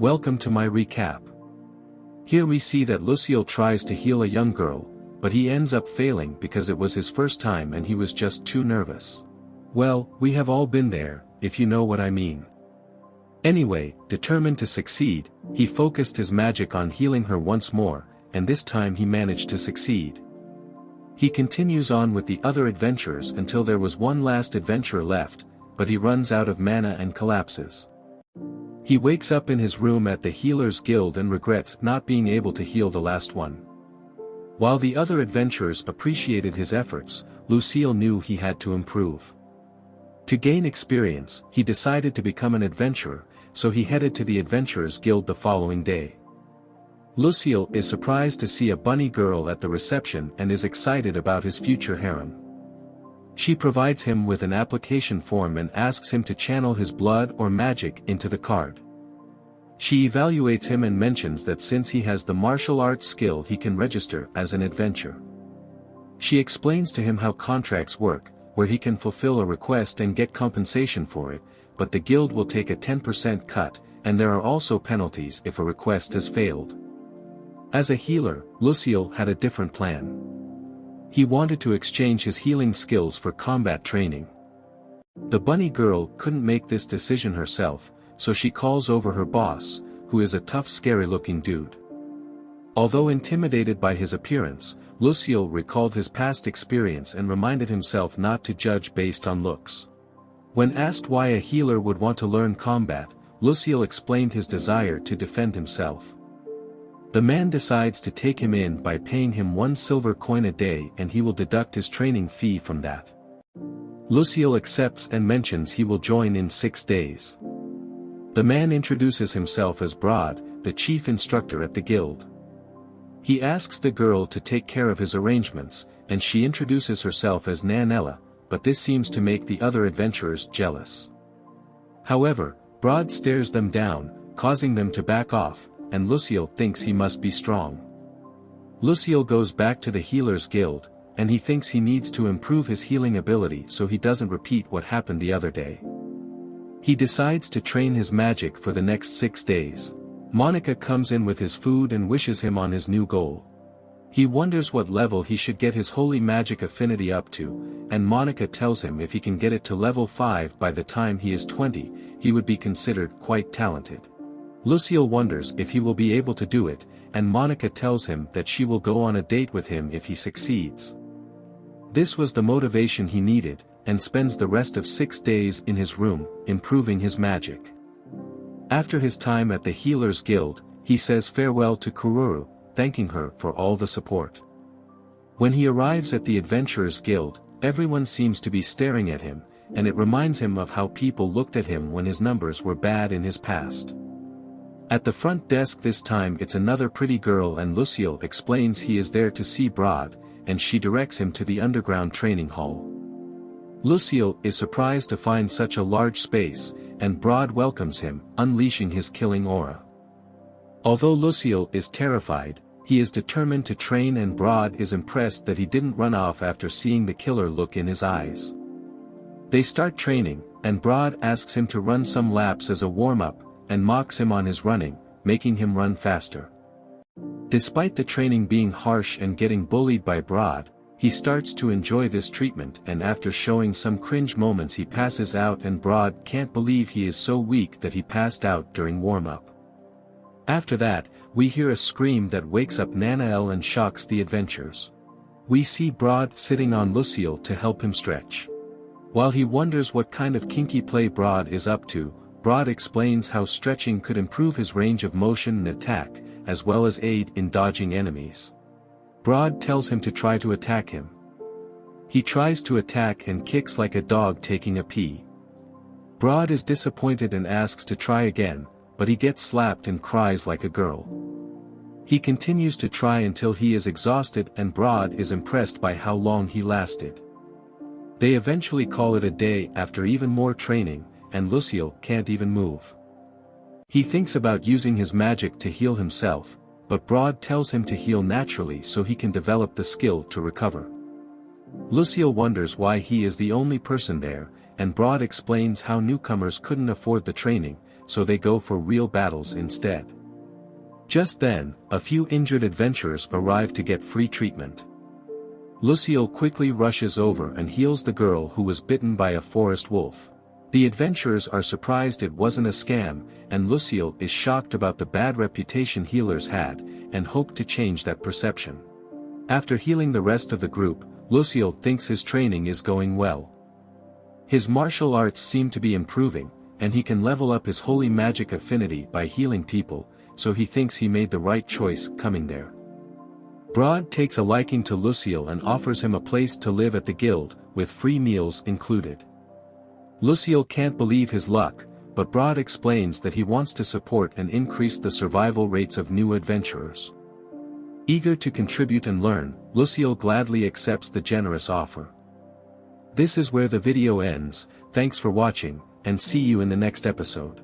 Welcome to my recap. Here we see that Luciel tries to heal a young girl, but he ends up failing because it was his first time and he was just too nervous. Well, we have all been there, if you know what I mean. Anyway, determined to succeed, he focused his magic on healing her once more, and this time he managed to succeed. He continues on with the other adventurers until there was one last adventurer left, but he runs out of mana and collapses. He wakes up in his room at the Healers Guild and regrets not being able to heal the last one. While the other adventurers appreciated his efforts, Luciel knew he had to improve. To gain experience, he decided to become an adventurer, so he headed to the Adventurers Guild the following day. Luciel is surprised to see a bunny girl at the reception and is excited about his future harem. She provides him with an application form and asks him to channel his blood or magic into the card. She evaluates him and mentions that since he has the martial arts skill he can register as an adventurer. She explains to him how contracts work, where he can fulfill a request and get compensation for it, but the guild will take a 10% cut, and there are also penalties if a request has failed. As a healer, Luciel had a different plan. He wanted to exchange his healing skills for combat training. The bunny girl couldn't make this decision herself, so she calls over her boss, who is a tough scary-looking dude. Although intimidated by his appearance, Luciel recalled his past experience and reminded himself not to judge based on looks. When asked why a healer would want to learn combat, Luciel explained his desire to defend himself. The man decides to take him in by paying him 1 silver coin a day and he will deduct his training fee from that. Luciel accepts and mentions he will join in 6 days. The man introduces himself as Broad, the chief instructor at the guild. He asks the girl to take care of his arrangements, and she introduces herself as Nanella, but this seems to make the other adventurers jealous. However, Broad stares them down, causing them to back off, and Luciel thinks he must be strong. Luciel goes back to the Healers Guild, and he thinks he needs to improve his healing ability so he doesn't repeat what happened the other day. He decides to train his magic for the next 6 days. Monica comes in with his food and wishes him on his new goal. He wonders what level he should get his holy magic affinity up to, and Monica tells him if he can get it to level 5 by the time he is 20, he would be considered quite talented. Luciel wonders if he will be able to do it, and Monica tells him that she will go on a date with him if he succeeds. This was the motivation he needed, and spends the rest of 6 days in his room, improving his magic. After his time at the Healers Guild, he says farewell to Kururu, thanking her for all the support. When he arrives at the Adventurers Guild, everyone seems to be staring at him, and it reminds him of how people looked at him when his numbers were bad in his past. At the front desk this time it's another pretty girl and Luciel explains he is there to see Broad, and she directs him to the underground training hall. Luciel is surprised to find such a large space, and Broad welcomes him, unleashing his killing aura. Although Luciel is terrified, he is determined to train and Broad is impressed that he didn't run off after seeing the killer look in his eyes. They start training, and Broad asks him to run some laps as a warm-up, and mocks him on his running, making him run faster. Despite the training being harsh and getting bullied by Broad, he starts to enjoy this treatment and after showing some cringe moments he passes out and Broad can't believe he is so weak that he passed out during warm-up. After that, we hear a scream that wakes up Nanael and shocks the adventurers. We see Broad sitting on Luciel to help him stretch. While he wonders what kind of kinky play Broad is up to, Broad explains how stretching could improve his range of motion and attack, as well as aid in dodging enemies. Broad tells him to try to attack him. He tries to attack and kicks like a dog taking a pee. Broad is disappointed and asks to try again, but he gets slapped and cries like a girl. He continues to try until he is exhausted and Broad is impressed by how long he lasted. They eventually call it a day after even more training, and Luciel can't even move. He thinks about using his magic to heal himself, but Broad tells him to heal naturally so he can develop the skill to recover. Luciel wonders why he is the only person there, and Broad explains how newcomers couldn't afford the training, so they go for real battles instead. Just then, a few injured adventurers arrive to get free treatment. Luciel quickly rushes over and heals the girl who was bitten by a forest wolf. The adventurers are surprised it wasn't a scam, and Luciel is shocked about the bad reputation healers had, and hoped to change that perception. After healing the rest of the group, Luciel thinks his training is going well. His martial arts seem to be improving, and he can level up his holy magic affinity by healing people, so he thinks he made the right choice coming there. Broad takes a liking to Luciel and offers him a place to live at the guild, with free meals included. Luciel can't believe his luck, but Broad explains that he wants to support and increase the survival rates of new adventurers. Eager to contribute and learn, Luciel gladly accepts the generous offer. This is where the video ends. Thanks for watching, and see you in the next episode.